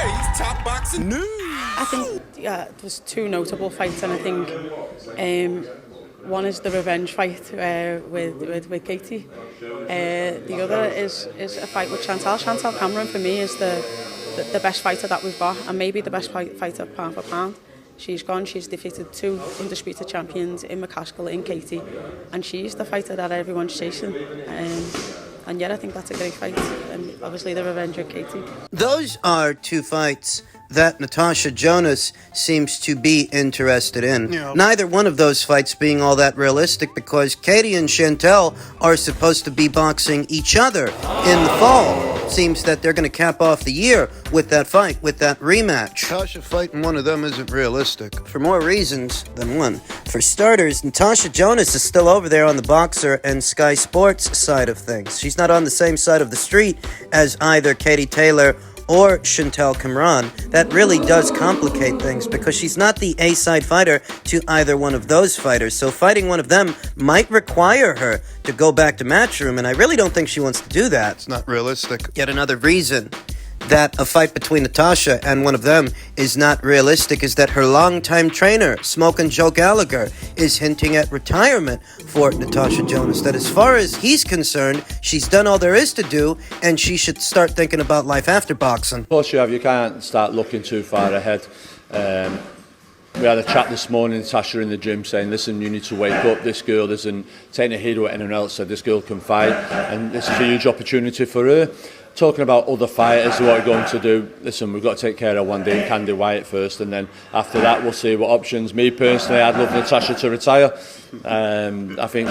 today's top boxing news. I think there's two notable fights, and I think one is the revenge fight with Katie. The other is a fight with Chantal. Chantal Cameron, for me, is the best fighter that we've got, and maybe the best fighter pound for pound. She's gone, she's defeated two undisputed champions in McCaskill, in Katie, and she's the fighter that everyone's chasing. And yet I think that's a great fight, and obviously the revenge of Katie. Those are two fights that Natasha Jonas seems to be interested in. Yeah. Neither one of those fights being all that realistic, because Katie and Chantel are supposed to be boxing each other in the fall. Seems that they're going to cap off the year with that fight, with that rematch. Natasha fighting one of them isn't realistic. For more reasons than one. For starters, Natasha Jonas is still over there on the Boxer and Sky Sports side of things. She's not on the same side of the street as either Katie Taylor or Chantal Cameron. That really does complicate things, because she's not the A-side fighter to either one of those fighters. So fighting one of them might require her to go back to Matchroom, and I really don't think she wants to do that. It's not realistic. Yet another reason that a fight between Natasha and one of them is not realistic is that her longtime trainer, Smokin' Joe Gallagher, is hinting at retirement for Natasha Jonas. That as far as he's concerned, she's done all there is to do, and she should start thinking about life after boxing. Of course you have. You can't start looking too far ahead. We had a chat this morning, Natasha in the gym, saying, listen, you need to wake up. This girl isn't taking a hit or anyone else said. This girl can fight, and this is a huge opportunity for her. Talking about other fighters, what we're going to do, listen, we've got to take care of one day Candy Wyatt first, and then after that we'll see what options. Me personally, I'd love Natasha to retire. I think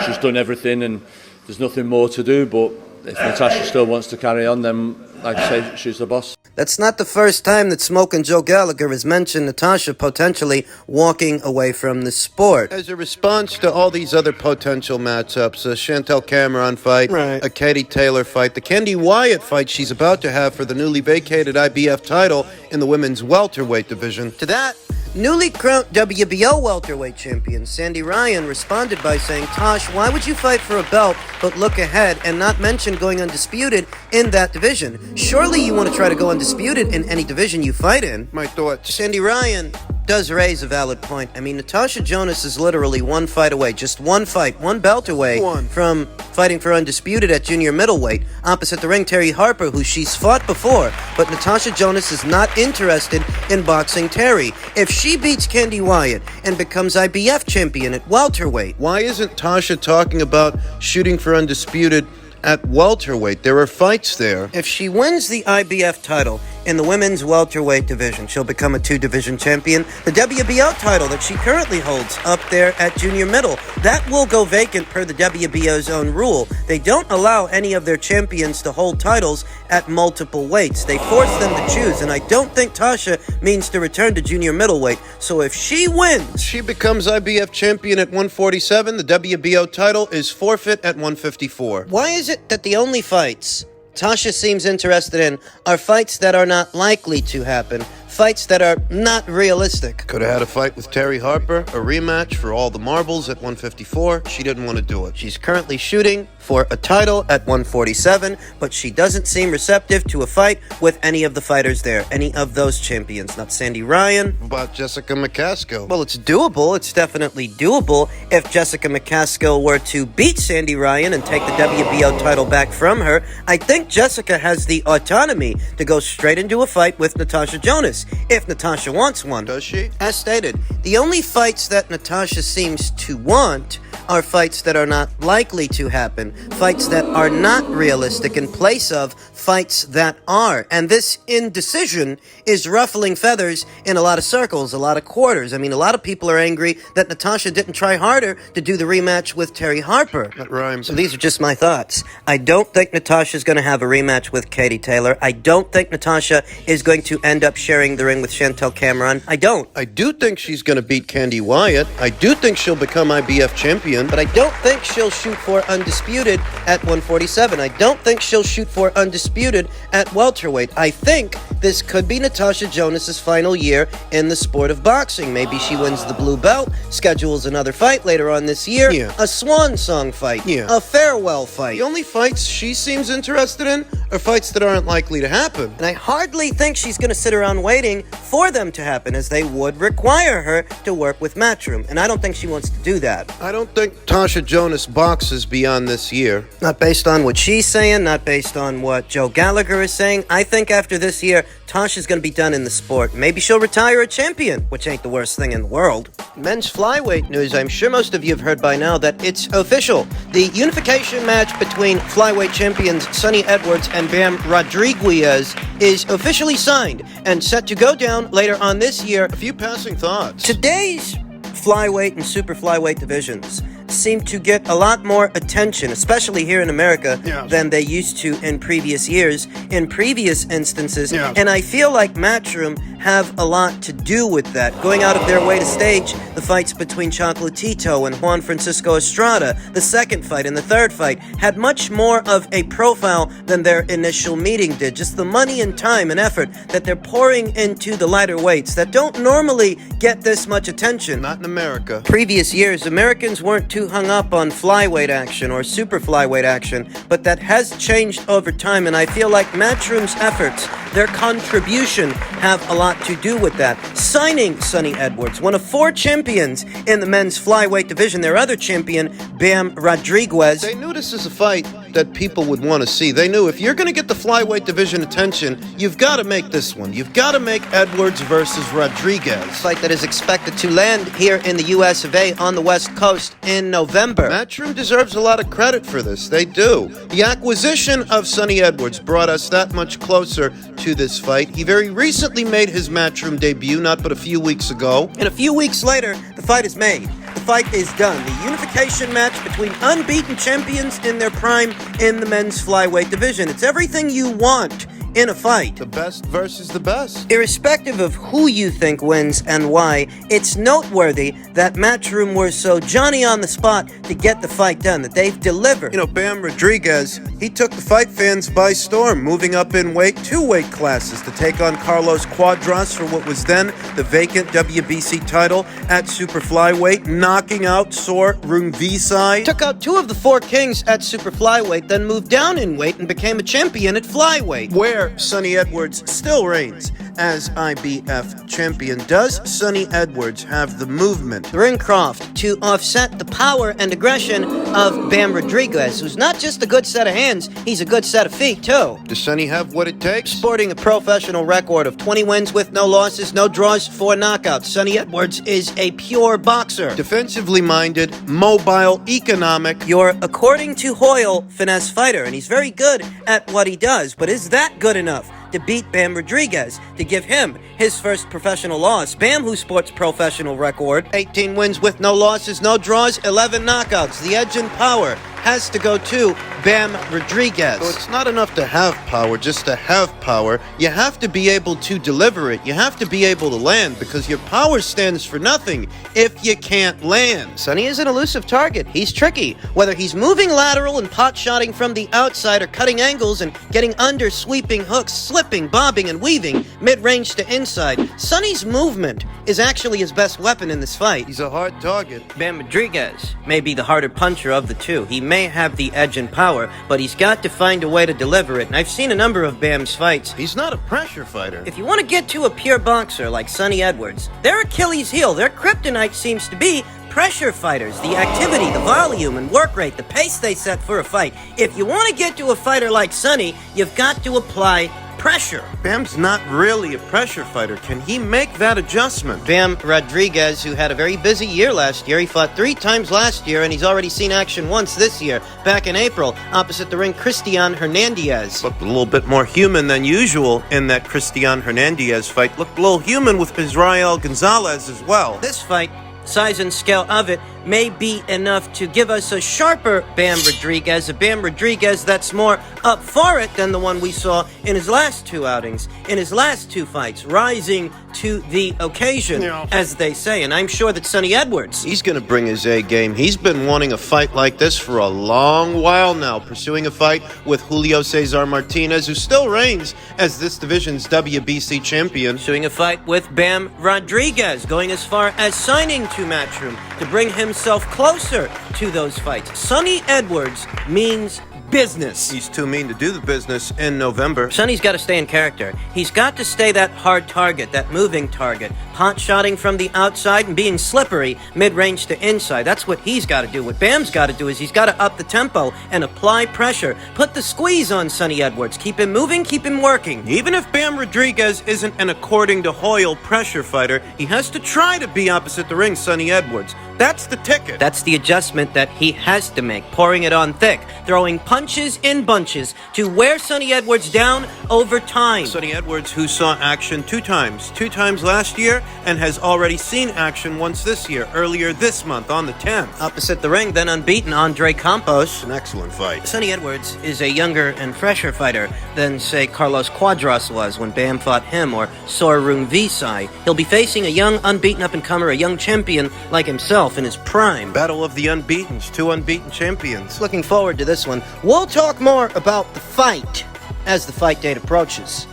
she's done everything and there's nothing more to do, but if Natasha still wants to carry on, then like I say, she's the boss. That's not the first time that Smokin' Joe Gallagher has mentioned Natasha potentially walking away from the sport. As a response to all these other potential matchups, a Chantal Cameron fight, a Katie Taylor fight, the Candy Wyatt fight she's about to have for the newly vacated IBF title in the women's welterweight division. To that, newly crowned WBO welterweight champion Sandy Ryan responded by saying, Tosh, why would you fight for a belt but look ahead and not mention going undisputed in that division? Surely you want to try to go undisputed in any division you fight in. My thoughts. Sandy Ryan does raise a valid point. I mean, Natasha Jonas is literally one fight away, just one fight, one belt away from fighting for undisputed at junior middleweight. Opposite the ring, Terry Harper, who she's fought before, but Natasha Jonas is not interested in boxing Terry. If she beats Candy Wyatt and becomes IBF champion at welterweight. Why isn't Tasha talking about shooting for undisputed at welterweight? There are fights there. If she wins the IBF title in the women's welterweight division, she'll become a two-division champion. The WBO title that she currently holds up there at junior middle, that will go vacant per the WBO's own rule. They don't allow any of their champions to hold titles at multiple weights. They force them to choose, and I don't think Tasha means to return to junior middleweight. So if she wins, she becomes IBF champion at 147. The WBO title is forfeit at 154. Why is it that the only fights Tasha seems interested in are fights that are not likely to happen, fights that are not realistic? Could have had a fight with Terry Harper, a rematch for all the marbles at 154. She didn't want to do it. She's currently shooting for a title at 147, but she doesn't seem receptive to a fight with any of the fighters there, any of those champions. Not Sandy Ryan. What about Jessica McCaskill? Well, it's doable. It's definitely doable if Jessica McCaskill were to beat Sandy Ryan and take the WBO title back from her. I think Jessica has the autonomy to go straight into a fight with Natasha Jonas, if Natasha wants one. Does she? As stated, the only fights that Natasha seems to want are fights that are not likely to happen, fights that are not realistic in place of fights that are. And this indecision is ruffling feathers in a lot of circles, a lot of quarters. I mean, a lot of people are angry that Natasha didn't try harder to do the rematch with Terry Harper. That rhymes. So these are just my thoughts. I don't think Natasha's going to have a rematch with Katie Taylor. I don't think Natasha is going to end up sharing the ring with Chantal Cameron. I don't. I do think she's going to beat Candy Wyatt. I do think she'll become IBF champion. But I don't think she'll shoot for undisputed at 147. I don't think she'll shoot for undisputed at welterweight. I think this could be Natasha Jonas's final year in the sport of boxing. Maybe she wins the blue belt, schedules another fight later on this year, a swan song fight, a farewell fight. The only fights she seems interested in are fights that aren't likely to happen. And I hardly think she's going to sit around waiting for them to happen, as they would require her to work with Matchroom. And I don't think she wants to do that. I don't think Tasha Jonas boxes beyond this year. Not based on what she's saying, not based on what Joe Gallagher is saying. I think after this year, Tasha's going to be done in the sport. Maybe she'll retire a champion, which ain't the worst thing in the world. Men's flyweight news. I'm sure most of you have heard by now that it's official. The unification match between flyweight champions Sonny Edwards and Bam Rodriguez is officially signed and set to go down later on this year. A few passing thoughts. Today's flyweight and super flyweight divisions seem to get a lot more attention, especially here in America, than they used to in previous years, in previous instances. And I feel like Matchroom have a lot to do with that, going out of their way to stage the fights between Chocolatito and Juan Francisco Estrada. The second fight and the third fight had much more of a profile than their initial meeting did. Just the money and time and effort that they're pouring into the lighter weights that don't normally get this much attention. Not in America. Previous years, Americans weren't too hung up on flyweight action or super flyweight action, but that has changed over time, and I feel like Matchroom's efforts, their contribution, have a lot to do with that. Signing Sonny Edwards, one of 4 champions in the men's flyweight division, their other champion, Bam Rodriguez. They knew this is a fight that people would want to see. They knew if you're going to get the flyweight division attention, you've got to make this one. You've got to make Edwards versus Rodriguez. Fight that is expected to land here in the US of A on the West Coast in November. Matchroom deserves a lot of credit for this. They do. The acquisition of Sonny Edwards brought us that much closer to this fight. He very recently made his Matchroom debut, not but a few weeks ago. And a few weeks later, the fight is made. The fight is done. The unification match between unbeaten champions in their prime in the men's flyweight division. It's everything you want in a fight. The best versus the best. Irrespective of who you think wins and why, it's noteworthy that Matchroom were so Johnny on the spot to get the fight done, that they've delivered. You know, Bam Rodriguez, he took the fight fans by storm, moving up in weight 2 weight classes to take on Carlos Cuadras for what was then the vacant WBC title at super flyweight, knocking out Sor Rungvisai. Took out 2 of the 4 kings at super flyweight, then moved down in weight and became a champion at flyweight, where Sonny Edwards still reigns as IBF champion. Does Sonny Edwards have the movement, the ring craft, to offset the power and aggression of Bam Rodriguez, who's not just a good set of hands, he's a good set of feet too? Does Sonny have what it takes? Sporting a professional record of 20 wins with no losses, no draws, 4 knockouts, Sonny Edwards is a pure boxer. Defensively minded, mobile, economic. You're, according to Hoyle, finesse fighter, and he's very good at what he does, but is that good enough to beat Bam Rodriguez, to give him his first professional loss? Bam, who sports professional record, 18 wins with no losses, no draws, 11 knockouts. The edge and power has to go to Bam Rodriguez. So it's not enough to have power, just to have power. You have to be able to deliver it. You have to be able to land, because your power stands for nothing if you can't land. Sonny is an elusive target. He's tricky. Whether he's moving lateral and pot-shotting from the outside, or cutting angles and getting under sweeping hooks, slipping, bobbing, and weaving mid-range to inside, Sonny's movement is actually his best weapon in this fight. He's a hard target. Bam Rodriguez may be the harder puncher of the two. He may have the edge and power, but he's got to find a way to deliver it. And I've seen a number of Bam's fights. He's not a pressure fighter. If you want to get to a pure boxer like Sonny Edwards, their Achilles heel, their kryptonite seems to be pressure fighters. The activity, the volume and work rate, the pace they set for a fight. If you want to get to a fighter like Sonny, you've got to apply pressure. Bam's not really a pressure fighter. Can he make that adjustment? Bam Rodriguez, who had a very busy year last year. He fought 3 times last year, and he's already seen action once this year, back in April, opposite the ring Christian Hernandez. Looked a little bit more human than usual in that Christian Hernandez fight. Looked a little human with Israel Gonzalez as well. This fight, size and scale of it, may be enough to give us a sharper Bam Rodriguez, a Bam Rodriguez that's more up for it than the one we saw in his last two outings, in his last two fights, rising to the occasion, as they say. And I'm sure that Sonny Edwards, he's going to bring his A game. He's been wanting a fight like this for a long while now, pursuing a fight with Julio Cesar Martinez, who still reigns as this division's WBC champion. pursuing a fight with Bam Rodriguez, going as far as signing to Matchroom to bring himself closer to those fights. Sonny Edwards means business. He's too mean to do the business in November. Sonny's got to stay in character. He's got to stay that hard target, that moving target, pot-shotting from the outside and being slippery mid-range to inside. That's what he's got to do. What Bam's got to do is he's got to up the tempo and apply pressure. Put the squeeze on Sonny Edwards. Keep him moving, keep him working. Even if Bam Rodriguez isn't an according to Hoyle pressure fighter, he has to try to be opposite the ring Sonny Edwards. That's the ticket. That's the adjustment that he has to make, pouring it on thick, throwing punches in bunches to wear Sonny Edwards down over time. Sonny Edwards, who saw action two times last year, and has already seen action once this year, earlier this month on the 10th. Opposite the ring, then unbeaten Andre Campos. An excellent fight. Sonny Edwards is a younger and fresher fighter than, say, Carlos Quadras was when Bam fought him, or Sorung Visai. He'll be facing a young, unbeaten up-and-comer, a young champion like himself in his prime. Battle of the unbeatens, two unbeaten champions. Looking forward to this one. We'll talk more about the fight as the fight date approaches.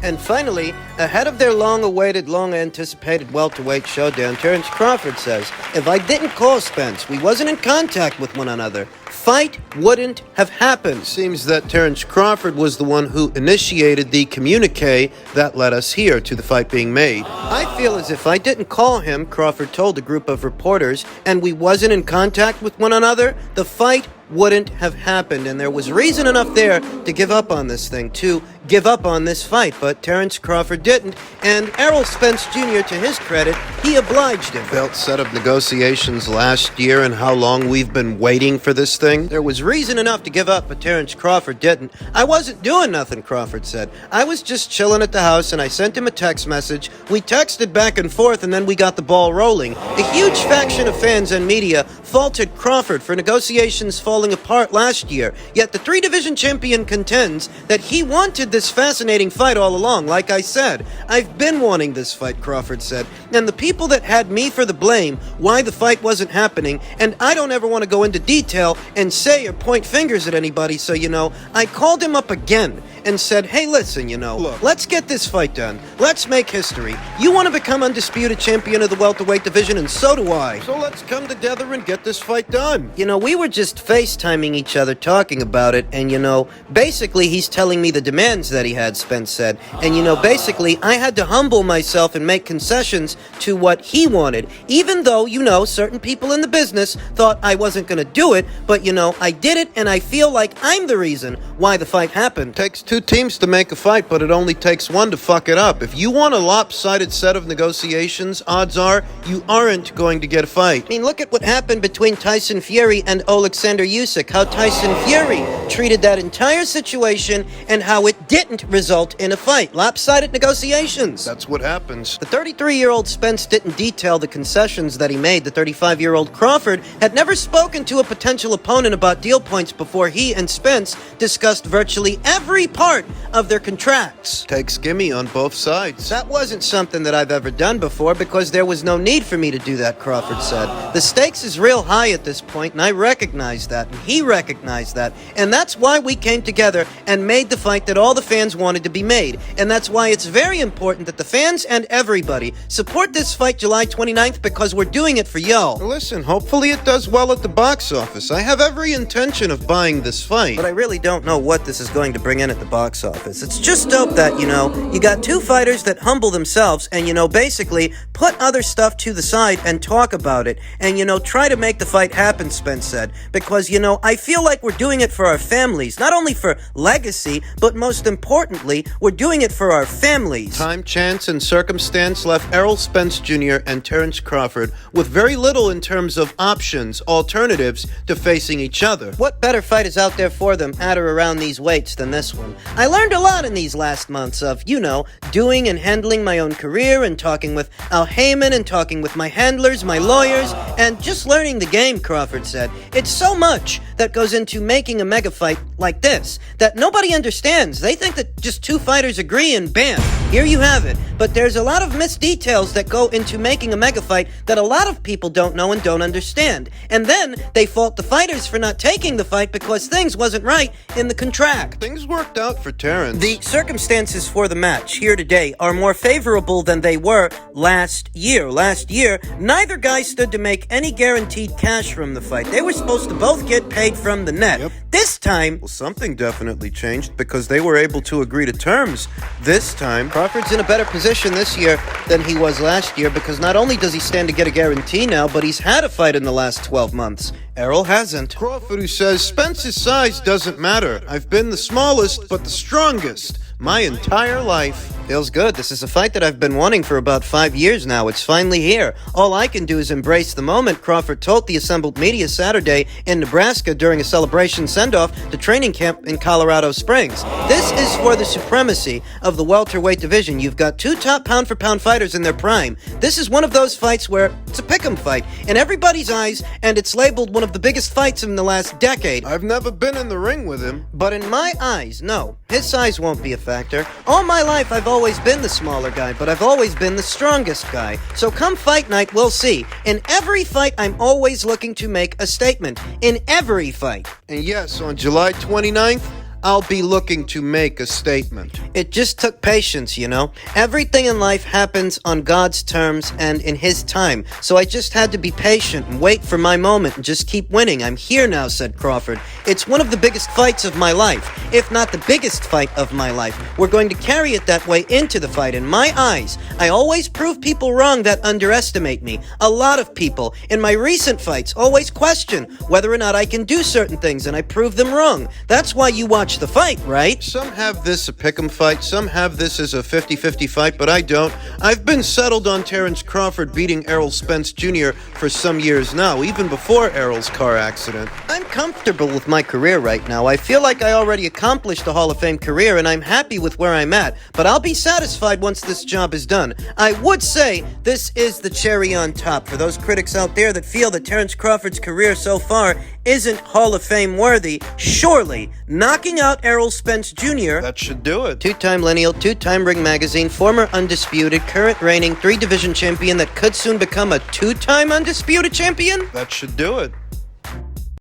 And finally, ahead of their long-awaited, long-anticipated welterweight showdown, Terence Crawford says, "If I didn't call Spence, we wasn't in contact with one another, fight wouldn't have happened." Seems that Terence Crawford was the one who initiated the communique that led us here to the fight being made. "I feel as if I didn't call him," Crawford told a group of reporters, "and we wasn't in contact with one another, the fight wouldn't have happened." And there was reason enough there to give up on this thing, to give up on this fight, but Terence Crawford didn't, and Errol Spence Jr., to his credit, he obliged him. Felt set of negotiations last year and how long we've been waiting for this thing. There was reason enough to give up, but Terence Crawford didn't. "I wasn't doing nothing," Crawford said. "I was just chilling at the house, and I sent him a text message. We texted back and forth, and then we got the ball rolling." A huge faction of fans and media faulted Crawford for negotiations falling apart last year, yet the three-division champion contends that he wanted this fascinating fight all along. "Like I said, I've been wanting this fight," Crawford said, "and the people that had me for the blame why the fight wasn't happening, and I don't ever want to go into detail and say or point fingers at anybody, so, I called him up again and said, hey, listen, Look. let's get this fight done. Let's make history. You want to become undisputed champion of the welterweight division, and so do I. So let's come together and get this fight done." We were just FaceTiming each other talking about it, and, basically he's telling me the demands that he had, Spence said. And, basically I had to humble myself and make concessions to what he wanted, even though, certain people in the business thought I wasn't going to do it, but, I did it, and I feel like I'm the reason why the fight happened. Takes two teams to make a fight, but it only takes one to fuck it up. If you want a lopsided set of negotiations, odds are you aren't going to get a fight. I mean, look at what happened between Tyson Fury and Alexander Usyk, how Tyson Fury treated that entire situation and how it didn't result in a fight. Lopsided negotiations. That's what happens. The 33-year-old Spence didn't detail the concessions that he made. The 35-year-old Crawford had never spoken to a potential opponent about deal points before he and Spence discussed virtually every part of their contracts. Takes gimme on both sides. That wasn't something that I've ever done before because there was no need for me to do that, Crawford said. The stakes is real high at this point, and I recognize that, and he recognized that, and that's why we came together and made the fight that all the fans wanted to be made, and that's why it's very important that the fans and everybody support this fight July 29th because we're doing it for y'all. Listen, hopefully it does well at the box office. I have every intention of buying this fight. But I really don't know what this is going to bring in at the box office. It's just dope that, you got two fighters that humble themselves and, basically put other stuff to the side and talk about it and, try to make the fight happen, Spence said. Because, I feel like we're doing it for our families. Not only for legacy, but most importantly, we're doing it for our families. Time, chance, and circumstance left Errol Spence Jr. and Terence Crawford with very little in terms of options, alternatives to facing each other. What better fight is out there for them at or around these weights than this one? I learned a lot in these last months of, doing and handling my own career and talking with Al Heyman and talking with my handlers, my lawyers, and just learning the game, Crawford said. It's so much that goes into making a mega fight like this that nobody understands. They think that just two fighters agree and bam, here you have it. But there's a lot of missed details that go into making a mega fight that a lot of people don't know and don't understand. And then they fault the fighters for not taking the fight because things wasn't right in the contract. Things worked out for Terrence. The circumstances for the match here today are more favorable than they were last year. Last year, neither guy stood to make any guaranteed cash from the fight. They were supposed to both get paid from the net. Yep. This time, Well, something definitely changed because they were able to agree to terms. This time, Crawford's in a better position this year than he was last year because not only does he stand to get a guarantee now, but he's had a fight in the last 12 months. Errol hasn't. Crawford, who says Spence's size doesn't matter. I've been the smallest, but the strongest my entire life. Feels good. This is a fight that I've been wanting for about 5 years now. It's finally here. All I can do is embrace the moment, Crawford told the assembled media Saturday in Nebraska during a celebration send-off to training camp in Colorado Springs. This is for the supremacy of the welterweight division. You've got two top pound-for-pound fighters in their prime. This is one of those fights where it's a pick'em fight in everybody's eyes, and it's labeled one of the biggest fights in the last decade. I've never been in the ring with him. But in my eyes, no. His size won't be a factor. All my life, I've always been the smaller guy, but I've always been the strongest guy. So come fight night, we'll see. In every fight, I'm always looking to make a statement. In every fight. And yes, on July 29th, I'll be looking to make a statement. It just took patience, Everything in life happens on God's terms and in His time. So I just had to be patient and wait for my moment and just keep winning. I'm here now, said Crawford. It's one of the biggest fights of my life, if not the biggest fight of my life. We're going to carry it that way into the fight. In my eyes, I always prove people wrong that underestimate me. A lot of people in my recent fights always question whether or not I can do certain things, and I prove them wrong. That's why you watch the fight, right? Some have this a pick'em fight, some have this as a 50-50 fight, but I don't. I've been settled on Terrence Crawford beating Errol Spence Jr. for some years now, even before Errol's car accident. I'm comfortable with my career right now. I feel like I already accomplished a Hall of Fame career, and I'm happy with where I'm at, but I'll be satisfied once this job is done. I would say this is the cherry on top for those critics out there that feel that Terrence Crawford's career so far isn't Hall of Fame worthy. Surely, knocking out Errol Spence Jr. That should do it. Two-time lineal, two-time Ring Magazine, former undisputed, current reigning 3-division champion that could soon become a two-time undisputed champion? That should do it.